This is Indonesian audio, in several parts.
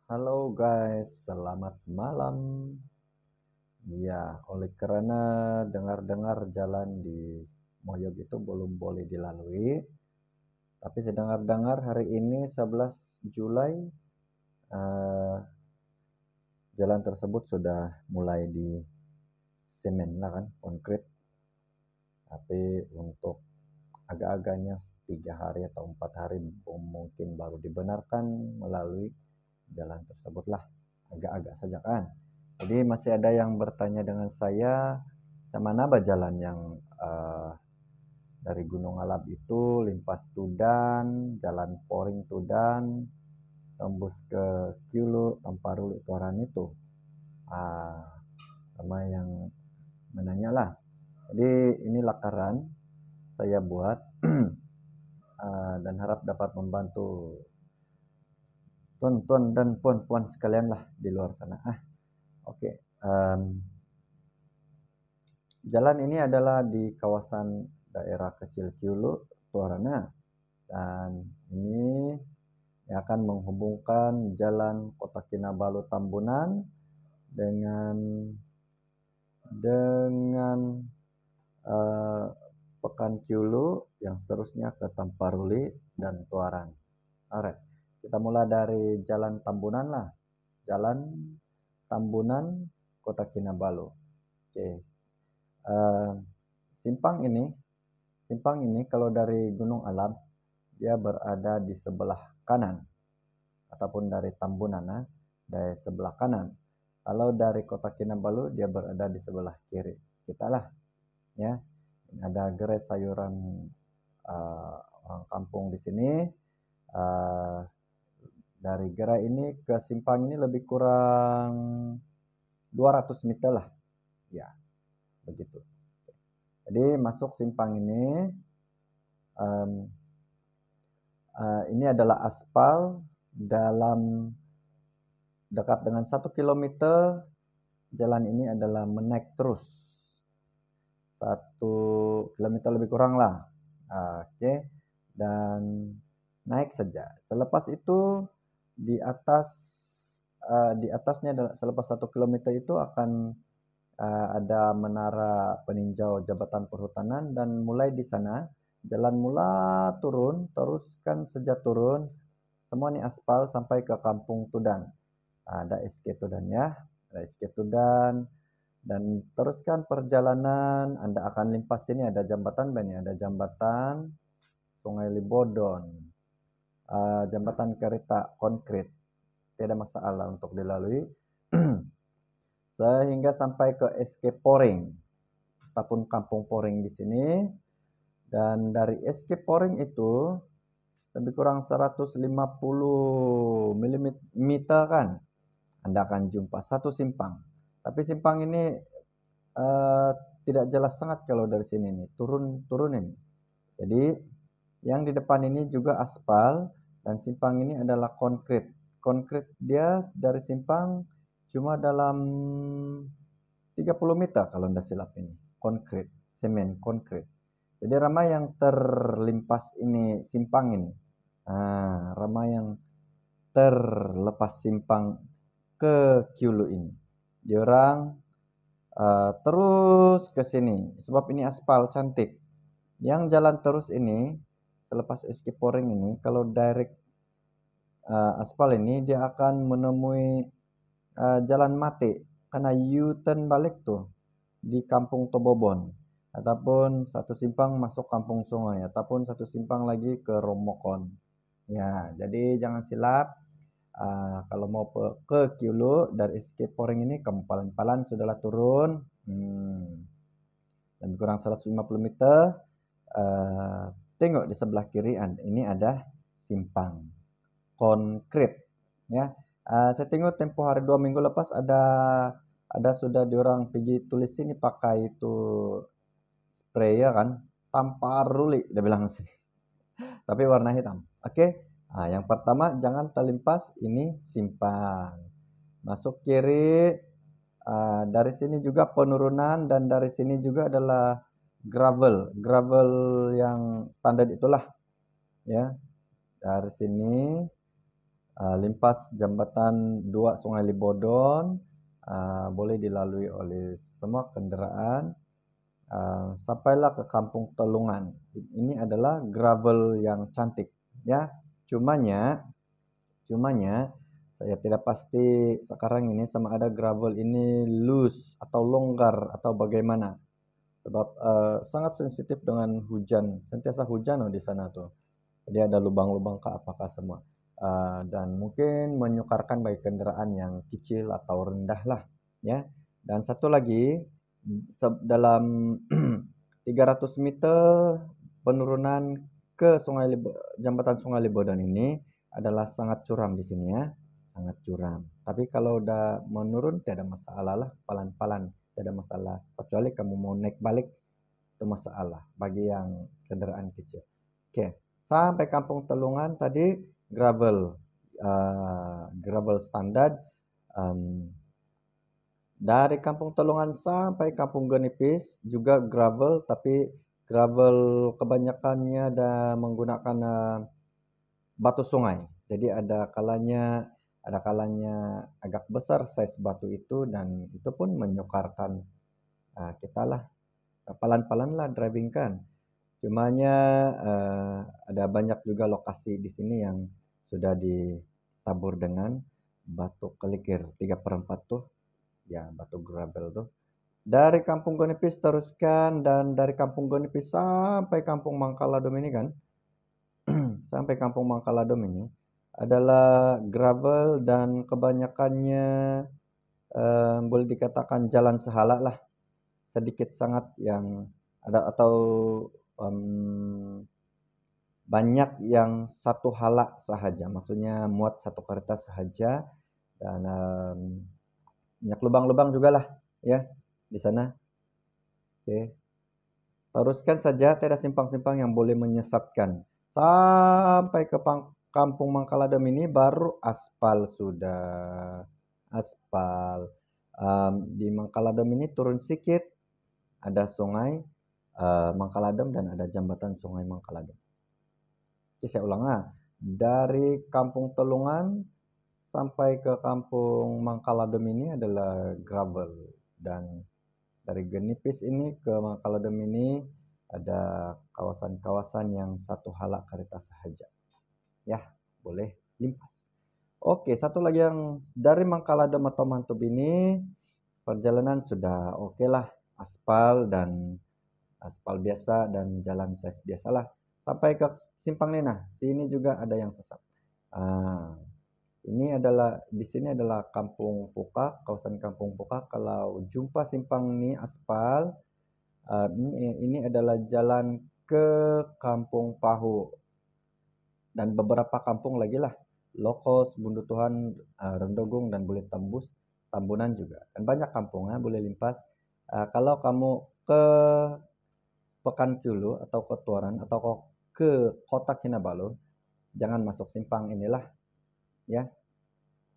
Halo guys, selamat malam. Ya, oleh karena dengar-dengar jalan di Moyog itu belum boleh dilalui, tapi saya dengar-dengar hari ini 11 Juli eh, jalan tersebut sudah mulai di semen lah kan, konkret. Tapi untuk agak-agaknya 3 hari atau 4 hari mungkin baru dibenarkan melalui jalan tersebut lah, agak-agak saja kan. Jadi masih ada yang bertanya dengan saya, mana apa jalan yang dari Gunung Alab itu Limpas Tudan, Jalan Poring Tudan, tembus ke Kiulu, Tamparulu, Toran itu. Ah, sama yang menanya lah. Jadi ini lakaran saya buat dan harap dapat membantu tuan-tuan dan puan-puan sekalian lah di luar sana. Oke. Jalan ini adalah di kawasan daerah kecil Kiulu, Tuarana, dan ini akan menghubungkan Jalan Kota Kinabalu Tambunan dengan uh, Pekan Kiulu yang seterusnya ke Tamparuli dan Tuaran. Alright, kita mulai dari Jalan Tambunan lah. Jalan Tambunan Kota Kinabalu. Oke. Simpang ini kalau dari Gunung Alam dia berada di sebelah kanan ataupun dari Tambunan dari sebelah kanan. Kalau dari Kota Kinabalu dia berada di sebelah kiri. Kita lah ya. Ada gerai sayuran orang kampung di sini. Dari gerai ini ke simpang ini lebih kurang 200 meter lah. Ya, begitu. Jadi masuk simpang ini, ini adalah aspal dalam dekat dengan 1 kilometer. Jalan ini adalah menaik terus 1 kilometer lebih kurang lah. Oke. Dan naik saja. Selepas itu di atasnya selepas 1 kilometer itu akan ada menara peninjau Jabatan Perhutanan, dan mulai di sana jalan mula turun, teruskan saja turun, semua ini aspal sampai ke Kampung Tudan. Ada SK Tudan ya, ada SK Tudan, dan teruskan perjalanan. Anda akan limpas sini ada jambatan banyak, ada jambatan Sungai Libodon, jambatan kereta konkret, tidak masalah untuk dilalui. Sehingga sampai ke SK Poring ataupun Kampung Poring di sini. Dan dari SK Poring itu lebih kurang 150 mm kan, Anda akan jumpa satu simpang. Tapi simpang ini tidak jelas sangat kalau dari sini nih, turun ini. Jadi yang di depan ini juga aspal, dan simpang ini adalah konkret. Konkret dia dari simpang cuma dalam 30 meter kalau Anda silap ini. Konkret, semen konkret. Jadi ramai yang terlimpas ini simpang ini. Ramai yang terlepas simpang ke Kiulu ini. Diorang terus ke sini sebab ini aspal cantik. Yang jalan terus ini selepas SK Poring ini, kalau direct aspal ini dia akan menemui jalan mati karena U-turn balik tuh di Kampung Tobobon, ataupun satu simpang masuk Kampung Sungai, ataupun satu simpang lagi ke Romokon. Ya, jadi jangan silap. Kalau mau ke Kiulu dari SK Poring ini ke Palan sudahlah turun. Dan kurang 150 meter. Tengok di sebelah kiri ini ada simpang konkret ya. Saya tengok tempo hari 2 minggu lepas ada sudah diorang pergi tulis sini pakai itu spray ya kan, Tamparuli dia bilang sini, tapi warna hitam. Oke. Yang pertama jangan terlimpas ini simpang. Masuk kiri, dari sini juga penurunan, dan dari sini juga adalah gravel yang standar itulah ya. Dari sini Limpas jambatan 2 Sungai Libodon, boleh dilalui oleh semua kendaraan. Sampailah ke Kampung Telungan. Ini adalah gravel yang cantik, ya. Cumanya saya tidak pasti sekarang ini sama ada gravel ini loose atau longgar atau bagaimana. Sebab sangat sensitif dengan hujan, sentiasa hujan di sana tuh. Jadi ada lubang-lubang ke apakah semua. Dan mungkin menyukarkan bagi kendaraan yang kecil atau rendah lah, ya. Dan satu lagi, dalam 300 meter penurunan ke jambatan Sungai Libodon ini adalah sangat curam di sini, ya. Sangat curam. Tapi kalau udah menurun tidak masalah lah, pelan-pelan tidak masalah. Kecuali kamu mau naik balik itu masalah bagi yang kendaraan kecil. Oke, sampai Kampung Telungan tadi gravel, gravel standar. Dari Kampung Telungan sampai Kampung Genipis juga gravel, tapi gravel kebanyakannya ada menggunakan batu sungai. Jadi ada kalanya agak besar size batu itu, dan itu pun menyukarkan kita lah, pelan-pelan lah driving kan. Cumanya ada banyak juga lokasi di sini yang sudah ditabur dengan batu kelikir 3/4 tuh, ya, batu gravel tuh. Dari Kampung Gonipis teruskan, dan dari Kampung Gonipis sampai Kampung Mangkaladom ini kan, sampai Kampung Mangkaladom ini adalah gravel dan kebanyakannya boleh dikatakan jalan sehala lah, sedikit sangat yang ada, atau banyak yang satu hala sahaja, maksudnya muat satu kereta sahaja, dan banyak lubang-lubang juga lah, ya, di sana. Oke, teruskan saja, tidak simpang-simpang yang boleh menyesatkan. Sampai ke Kampung Mangkaladom ini baru aspal sudah. Aspal. Di Mangkaladom ini turun sedikit, ada sungai Mangkaladom dan ada jambatan Sungai Mangkaladom. Oke, saya ulang. Dari Kampung Telungan sampai ke Kampung Mangkaladom ini adalah gravel, dan dari Genipis ini ke Mangkaladom ini ada kawasan-kawasan yang satu hala kereta sahaja. Ya, boleh limpas. Oke, satu lagi yang dari Mangkaladom atau Mantub ini perjalanan sudah oke lah, aspal biasa dan jalan size biasalah. Sampai ke Simpang Nenah, sini juga ada yang sesat. Di sini adalah Kampung Puka, kawasan Kampung Puka. Kalau jumpa simpang ini aspal, ini adalah jalan ke Kampung Pahu dan beberapa kampung lagi lah, Lokos, Bundu Tuhan, Rendogung, dan boleh tembus Tambunan juga. Dan banyak kampung boleh limpas. Kalau kamu ke Pekankiulu atau ke Tuaran atau ke Kota Kinabalu, jangan masuk simpang inilah, ya.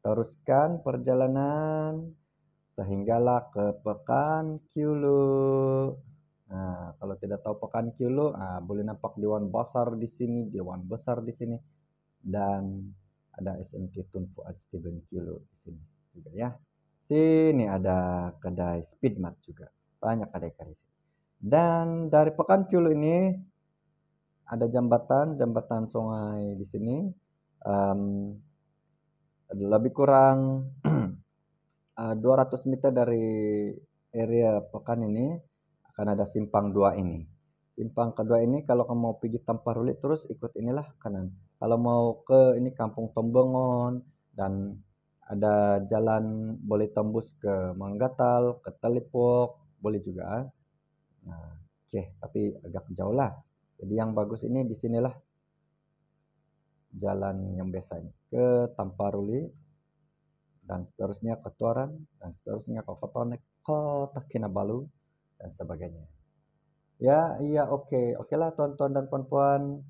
Teruskan perjalanan sehinggalah ke Pekankiulu. Nah, kalau tidak tahu Pekankiulu, boleh nampak Dewan Besar di sini, dan ada SMK Tun Fuad Stephen Kiulu di sini juga, ya. Sini ada kedai Speedmart juga, banyak kedai-kedai sini. Dan dari Pekankiulu ini ada jambatan sungai di sini. Lebih kurang 200 meter dari area Pekan ini akan ada simpang 2 ini. Simpang kedua ini kalau kamu mau pergi Tamparuli terus ikut inilah kanan. Kalau mau ke ini Kampung Tombengon, dan ada jalan boleh tembus ke Manggatal, ke Telipok, boleh juga. Nah, oke, tapi agak jauh lah. Jadi yang bagus ini di sinilah jalan yang biasanya ke Tamparuli, dan seterusnya ke Tuaran, dan seterusnya ke Kota Kinabalu, dan sebagainya. Ya, iya, oke lah tuan-tuan dan puan-puan.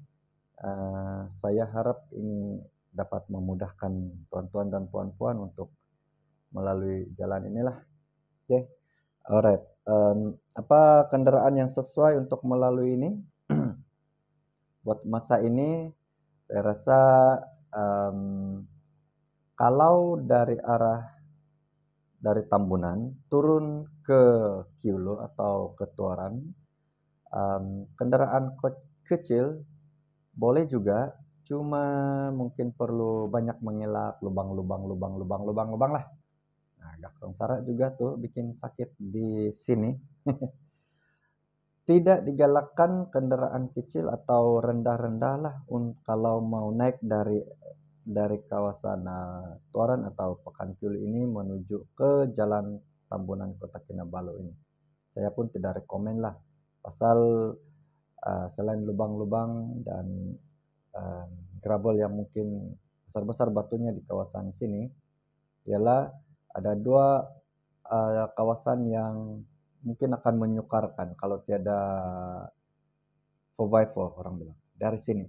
Saya harap ini dapat memudahkan tuan-tuan dan puan-puan untuk melalui jalan inilah. Oke, alright. Apa kendaraan yang sesuai untuk melalui ini? Buat masa ini, saya rasa Kalau dari dari Tambunan turun ke Kiulu atau ke Tuaran, kendaraan kecil boleh juga, cuma mungkin perlu banyak mengelak lubang lah. Nah, agak sengsara juga tuh bikin sakit di sini. Tidak digalakkan kendaraan kecil atau rendah-rendah lah kalau mau naik dari kawasan Tuaran atau Pekanbaru ini menuju ke Jalan Tambunan Kota Kinabalu ini. Saya pun tidak rekomen lah, pasal selain lubang-lubang dan uh, gravel yang mungkin besar-besar batunya di kawasan sini, ialah ada dua kawasan yang mungkin akan menyukarkan kalau tiada survival orang bilang. Dari sini.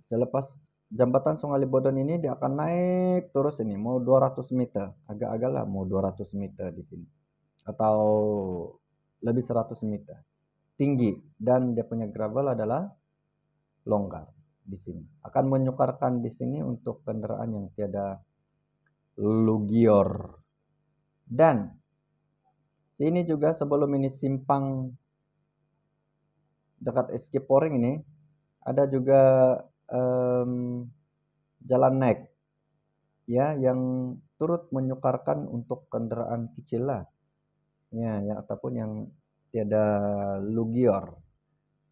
Selepas jembatan Sungai Libodon ini dia akan naik terus ini mau 200 meter, agak-agak lah mau 200 meter di sini atau lebih 100 meter. Tinggi dan dia punya gravel adalah longgar di sini. Akan menyukarkan di sini untuk kendaraan yang tiada lugior. Dan sini juga sebelum ini simpang dekat SK Poring ini ada juga jalan naik ya yang turut menyukarkan untuk kendaraan kecil lah. Ya, yang ataupun yang tiada lugior.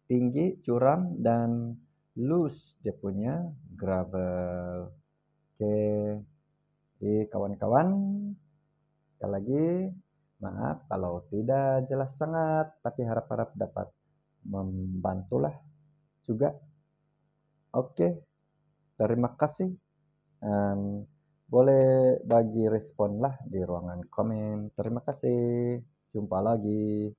Tinggi, curam dan loose dia punya gravel. Oke. Jadi kawan-kawan, sekali lagi maaf kalau tidak jelas sangat, tapi harap-harap dapat membantulah juga. Oke, terima kasih. Boleh bagi respon lah di ruangan komen. Terima kasih. Jumpa lagi.